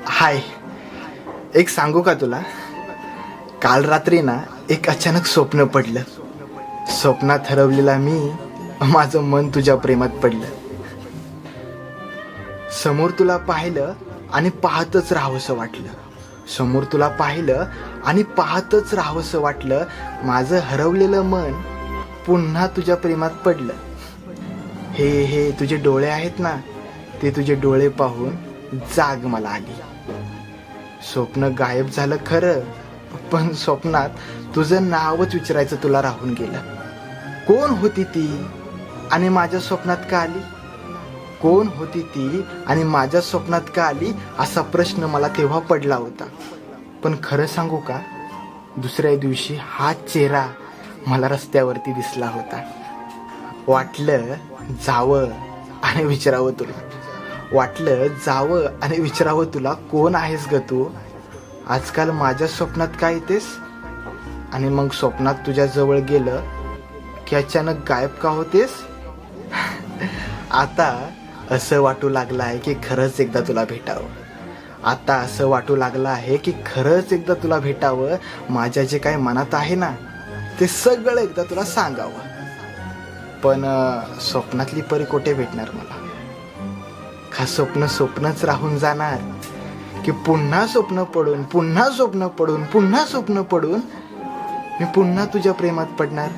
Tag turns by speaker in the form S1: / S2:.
S1: हाय, एक सांगू का तुला? काल रात्री ना एक अचानक स्वप्न पडलं. स्वप्नात हरवलेला मी, माझं मन तुझ्या प्रेमात पडलं. समोर तुला पाहिलं आणि पाहतच राहावंसं वाटलं. समोर तुला पाहिलं आणि पाहतच राहावंसं वाटलं. माझं हरवलेलं मन पुन्हा तुझ्या प्रेमात पडलं. हे तुझे डोळे आहेत ना, ते तुझे डोळे पाहून जाग मला आली. स्वप्न गायब झालं खरं, पण स्वप्नात तुझं नावच विचारायचं तुला राहून गेलं. कोण होती ती आणि माझ्या स्वप्नात का आली? कोण होती ती आणि माझ्या स्वप्नात का आली, असा प्रश्न मला तेव्हा पडला होता. पण खरं सांगू का, दुसऱ्या दिवशी हाच चेहरा मला रस्त्यावरती दिसला होता. वाटलं जावं आणि विचारावं तुला. वाटलं जावं आणि विचारावं तुला, कोण आहेस ग तू? आजकाल माझ्या स्वप्नात काय येतेस? आणि मग स्वप्नात तुझ्या जवळ गेलं की अचानक गायब का होतेस? आता असं वाटू लागलं आहे की खरंच एकदा तुला भेटावं. आता असं वाटू लागलं आहे की खरंच एकदा तुला भेटावं. माझ्या जे काही मनात आहे ना, ते सगळं एकदा तुला सांगावं. पण स्वप्नातली परी कुठे भेटणार मला? का स्वप्न स्वप्नच राहून जाणार, की पुन्हा स्वप्न पडून पुन्हा स्वप्न पडून पुन्हा स्वप्न पडून मी पुन्हा तुझ्या प्रेमात पडणार?